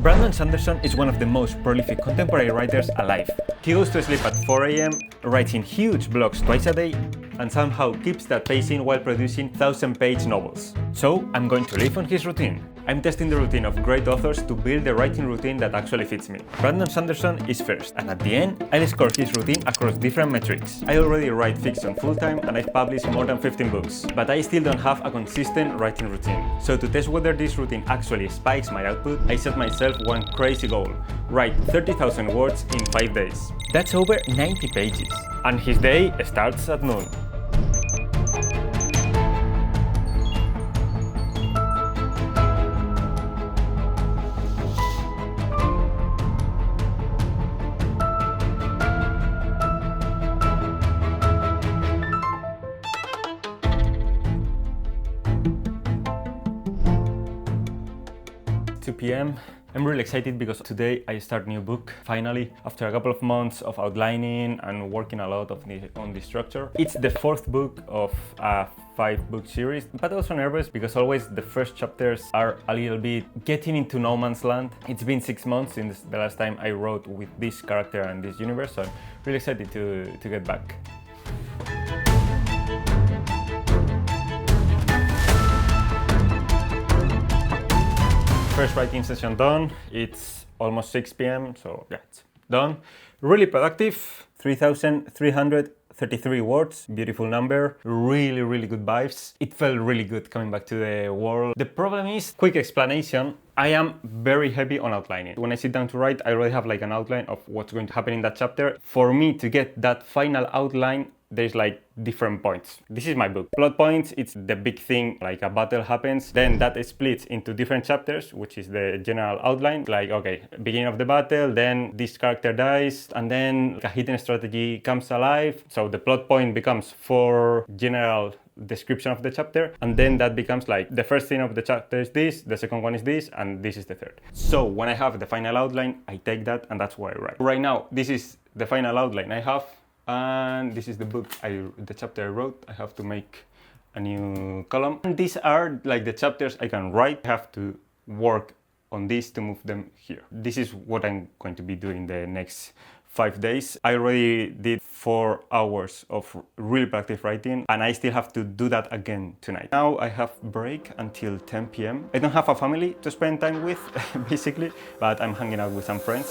Brandon Sanderson is one of the most prolific contemporary writers alive. He goes to sleep at 4 AM, writing huge blogs twice a day, and somehow keeps that pacing while producing 1,000-page novels. So I'm going to live on his routine. I'm testing the routine of great authors to build the writing routine that actually fits me. Brandon Sanderson is first, and at the end, I'll score his routine across different metrics. I already write fiction full-time and I've published more than 15 books, but I still don't have a consistent writing routine. So to test whether this routine actually spikes my output, I set myself one crazy goal: write 30,000 words in 5 days. That's over 90 pages. And his day starts at noon. PM. I'm really excited because today I start a new book, finally, after a couple of months of outlining and working a lot on the structure. It's the 4th book of a 5-book series, but also nervous because always the first chapters are a little bit getting into no man's land. It's been 6 months since the last time I wrote with this character and this universe, so I'm really excited to get back. First writing session done. It's almost 6 PM, so yeah, it's done. Really productive, 3,333 words, beautiful number, really good vibes. It felt really good coming back to the world. The problem is, quick explanation, I am very heavy on outlining. When I sit down to write, I already have like an outline of what's going to happen in that chapter. For me to get that final outline, there's like different points. This is my book. Plot points, it's the big thing, like a battle happens, then that splits into different chapters, which is the general outline. Like, okay, beginning of the battle, then this character dies, and then a hidden strategy comes alive. So the plot point becomes for general description of the chapter, and then that becomes like the first thing of the chapter is this, the second one is this, and this is the third. So when I have the final outline, I take that and that's what I write. Right now, this is the final outline I have. And this is the book, the chapter I wrote. I have to make a new column. And these are like the chapters I can write. I have to work on this to move them here. This is what I'm going to be doing the next 5 days. I already did 4 hours of really productive writing, and I still have to do that again tonight. Now I have break until 10 PM. I don't have a family to spend time with, basically, but I'm hanging out with some friends.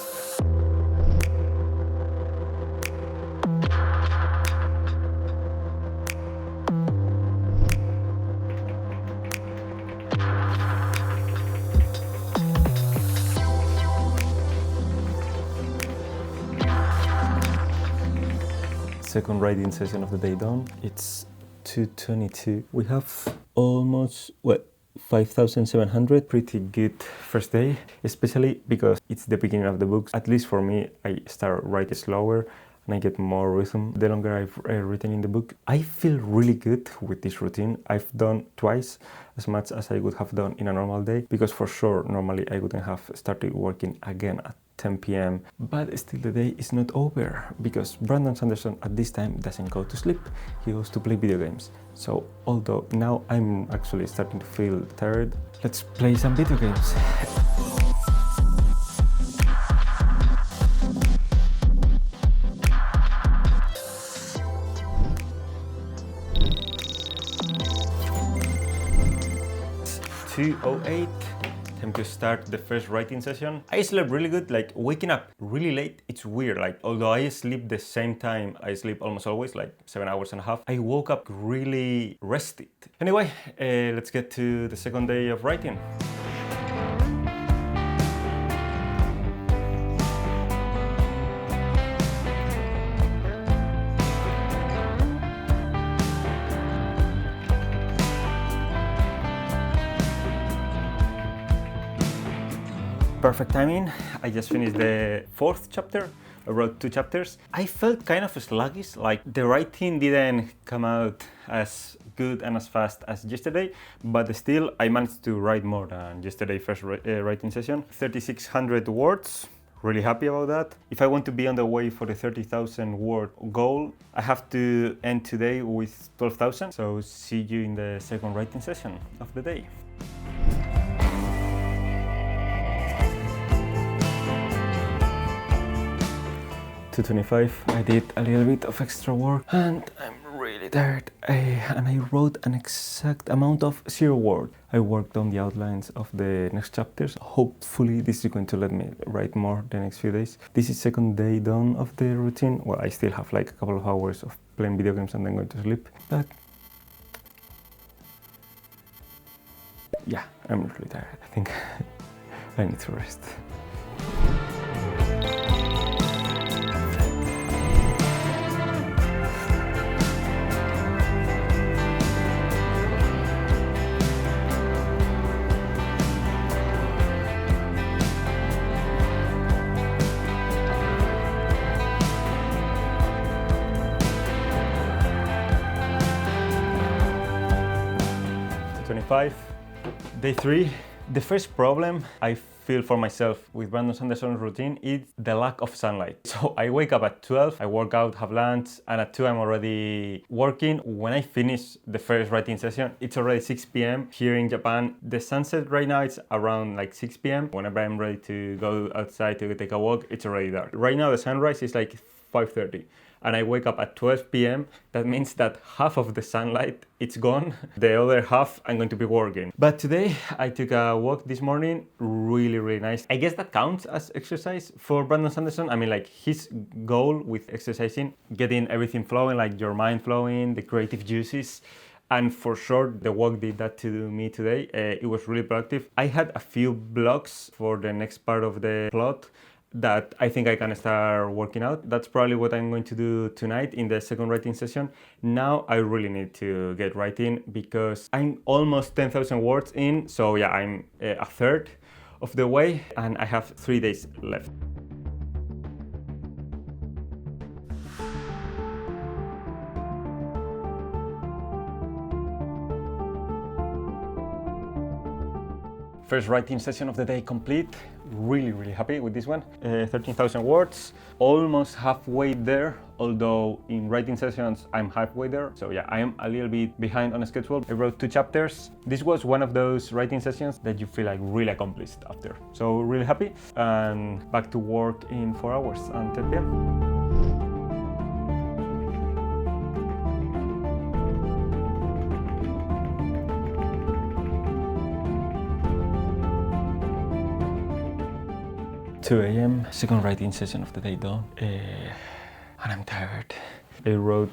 Second writing session of the day done. It's 2:22. We have almost 5,700. Pretty good first day, especially because it's the beginning of the books. At least for me, I start writing slower and I get more rhythm the longer I've written in the book. I feel really good with this routine. I've done twice as much as I would have done in a normal day, because for sure normally I wouldn't have started working again at 10 PM. But still the day is not over, because Brandon Sanderson at this time doesn't go to sleep. He goes to play video games. So although now I'm actually starting to feel tired, let's play some video games. It's 2:08. Time to start the first writing session. I slept really good, like waking up really late. It's weird, like although I sleep the same time I sleep almost always, like 7 hours and a half, I woke up really rested. Anyway, let's get to the second day of writing. Perfect timing. I just finished the 4th chapter. I wrote 2 chapters. I felt kind of sluggish, like the writing didn't come out as good and as fast as yesterday, but still I managed to write more than yesterday's first writing session. 3,600 words. Really happy about that. If I want to be on the way for the 30,000 word goal, I have to end today with 12,000. So see you in the second writing session of the day. 2:25. I did a little bit of extra work and I'm really tired. And I wrote an exact amount of 0 words. I worked on the outlines of the next chapters. Hopefully this is going to let me write more the next few days. This is second day done of the routine. Well, I still have like a couple of hours of playing video games and then going to sleep. But yeah, I'm really tired. I think I need to rest. Day 3. The first problem I feel for myself with Brandon Sanderson's routine is the lack of sunlight. So I wake up at 12, I work out, have lunch, and at 2 I'm already working. When I finish the first writing session, it's already 6 p.m. here in Japan. The sunset right now is around like 6 p.m. Whenever I'm ready to go outside to take a walk, it's already dark. Right now the sunrise is like 5:30. And I wake up at 12 p.m. That means that half of the sunlight it's gone. The other half I'm going to be working. But today I took a walk this morning, really nice. I guess that counts as exercise for Brandon Sanderson. I mean, like his goal with exercising, getting everything flowing, like your mind flowing, the creative juices. And for sure, the walk did that to me today. It was really productive. I had a few blocks for the next part of the plot that I think I can start working out. That's probably what I'm going to do tonight in the second writing session. Now I really need to get writing because I'm almost 10,000 words in. So yeah, I'm a third of the way and I have 3 days left. First writing session of the day complete. Really happy with this one. 13,000 words, almost halfway there, although in writing sessions I'm halfway there. So yeah, I am a little bit behind on a schedule. I wrote 2 chapters. This was one of those writing sessions that you feel like really accomplished after. So really happy and back to work in 4 hours and 10 p.m. 2 a.m. second writing session of the day done, and I'm tired. I wrote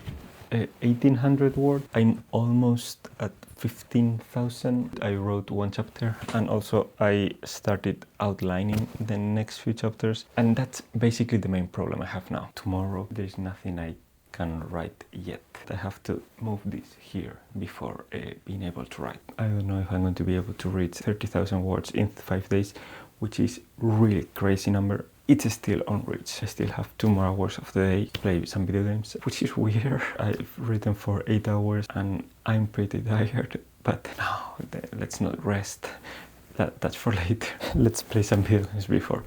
1,800 words. I'm almost at 15,000. I wrote 1 chapter and also I started outlining the next few chapters, and that's basically the main problem I have now. Tomorrow there's nothing I can write yet. I have to move this here before being able to write. I don't know if I'm going to be able to read 30,000 words in 5 days, which is really crazy number. It's still on reach. I still have 2 more hours of the day to play some video games, which is weird. I've written for 8 hours and I'm pretty tired, but no, let's not rest. That's for later. Let's play some video games before.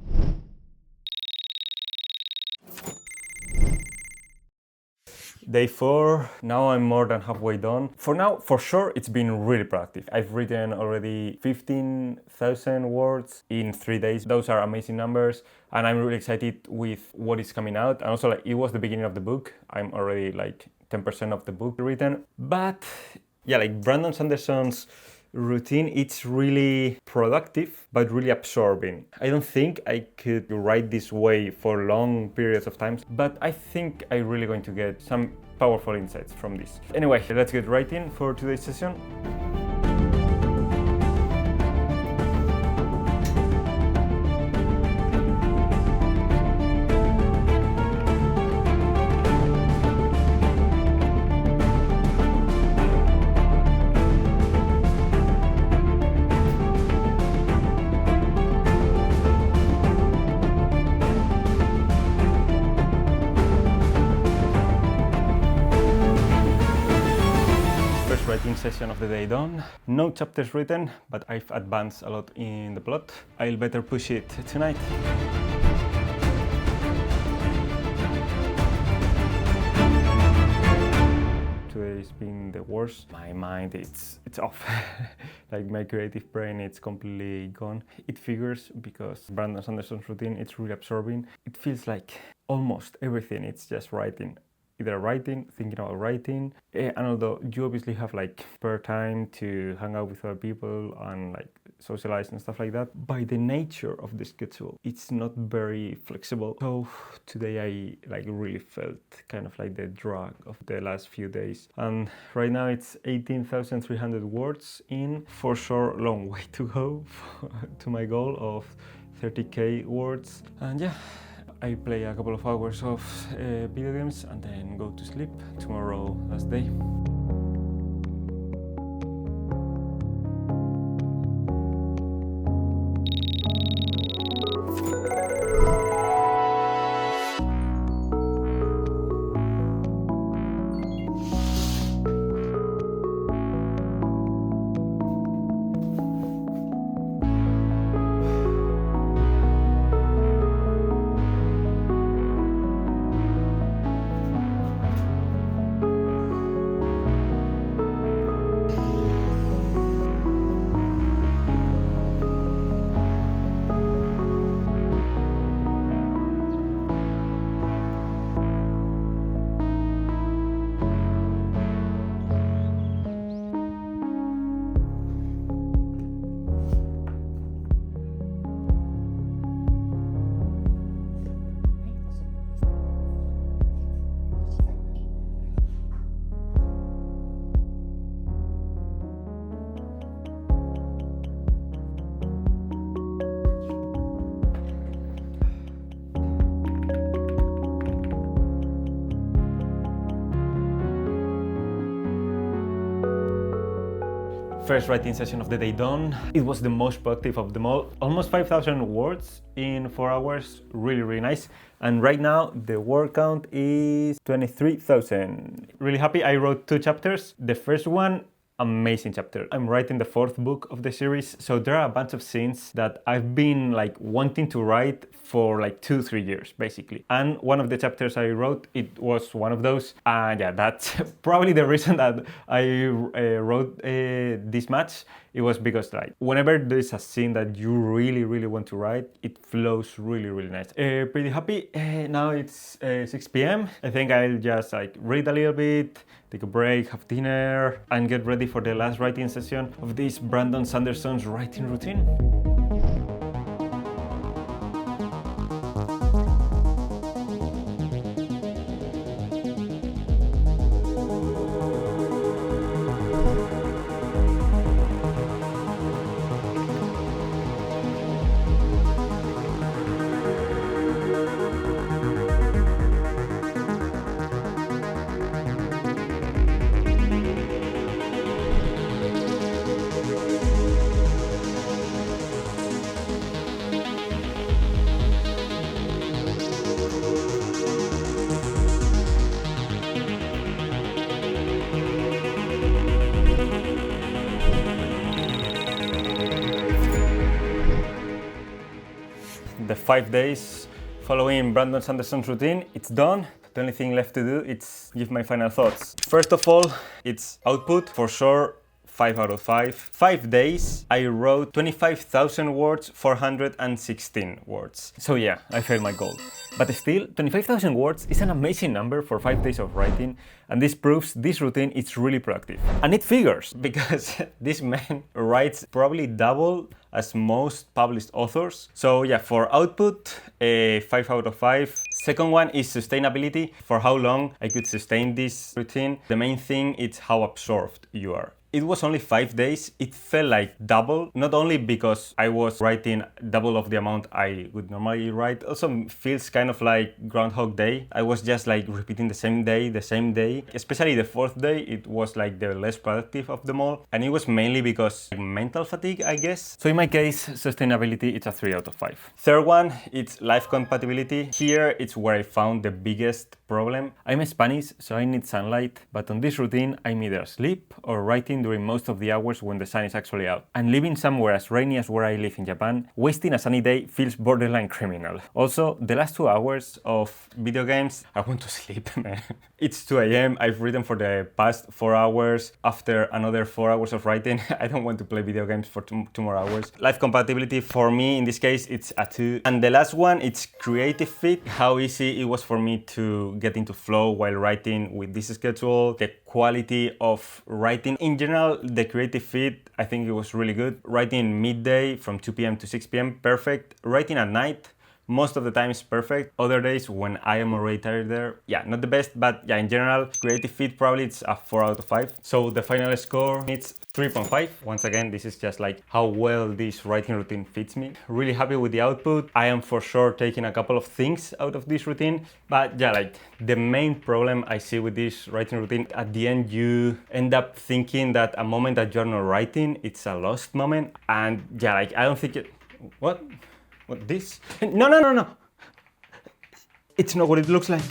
Day 4, now I'm more than halfway done. For now, for sure, it's been really productive. I've written already 15,000 words in 3 days. Those are amazing numbers and I'm really excited with what is coming out. And also, like, it was the beginning of the book. I'm already like 10% of the book written. But yeah, like Brandon Sanderson's routine, it's really productive but really absorbing. I don't think I could write this way for long periods of time, but I think I'm really going to get some powerful insights from this. Anyway, let's get writing for today's session. Writing session of the day done. No chapters written, but I've advanced a lot in the plot. I'll better push it tonight. today's been the worst. My mind, it's off. Like my creative brain, it's completely gone. It figures because Brandon Sanderson's routine, it's really absorbing. It feels like almost everything, it's just writing. Either writing, thinking about writing, and although you obviously have like spare time to hang out with other people and like socialize and stuff like that, by the nature of the schedule, it's not very flexible. So today I like really felt kind of like the drag of the last few days. And right now it's 18,300 words in. For sure, long way to go to my goal of 30k words. And yeah, I play a couple of hours of video games and then go to sleep. Tomorrow, last day. First writing session of the day done. It was the most productive of them all. Almost 5,000 words in 4 hours. Really, really nice. And right now the word count is 23,000. Really happy. I wrote 2 chapters. The first one, amazing chapter. I'm writing the 4th book of the series, so there are a bunch of scenes that I've been like wanting to write for like 2-3 years basically. And one of the chapters I wrote, it was one of those. And yeah, that's probably the reason that I wrote this much. It was because like whenever there's a scene that you really, really want to write, it flows really, really nice. Pretty happy. Now it's 6 p.m. I think I'll just like read a little bit, take a break, have dinner, and get ready for the last writing session of this Brandon Sanderson's writing routine. The 5 days following Brandon Sanderson's routine, it's done. The only thing left to do is give my final thoughts. First of all, it's output. For sure, 5 out of 5. 5 days, I wrote 25,000 words, 416 words. So yeah, I failed my goal. But still, 25,000 words is an amazing number for 5 days of writing, and this proves this routine is really productive. And it figures, because this man writes probably double as most published authors. So yeah, for output, 5 out of 5. Second one is sustainability, for how long I could sustain this routine. The main thing is how absorbed you are. It was only 5 days. It felt like double, not only because I was writing double of the amount I would normally write, also feels kind of like Groundhog Day. I was just like repeating the same day. Especially the 4th day, it was like the less productive of them all. And it was mainly because mental fatigue, I guess. So in my case, sustainability, it's a 3 out of 5. Third one, it's life compatibility. Here, it's where I found the biggest problem. I'm Spanish, so I need sunlight, but on this routine, I'm either asleep or writing writing during most of the hours when the sun is actually out. And living somewhere as rainy as where I live in Japan, wasting a sunny day feels borderline criminal. Also, the last 2 hours of video games, I want to sleep, man. It's 2 a.m. I've written for the past 4 hours. After another 4 hours of writing, I don't want to play video games for two more hours. Life compatibility for me, in this case, it's a 2. And the last one, it's creative fit. How easy it was for me to get into flow while writing with this schedule. The quality of writing. In general, the creative fit, I think it was really good. Writing midday from 2 p.m. to 6 p.m., perfect. Writing at night, most of the time is perfect. Other days when I am already tired there, yeah, not the best, but yeah, in general, creative fit probably it's a 4 out of 5. So the final score is 3.5. Once again, this is just like how well this writing routine fits me. Really happy with the output. I am for sure taking a couple of things out of this routine, but yeah, like the main problem I see with this writing routine, at the end you end up thinking that a moment that you're not writing, it's a lost moment. And yeah, like I don't think it, what this? No. It's not what it looks like.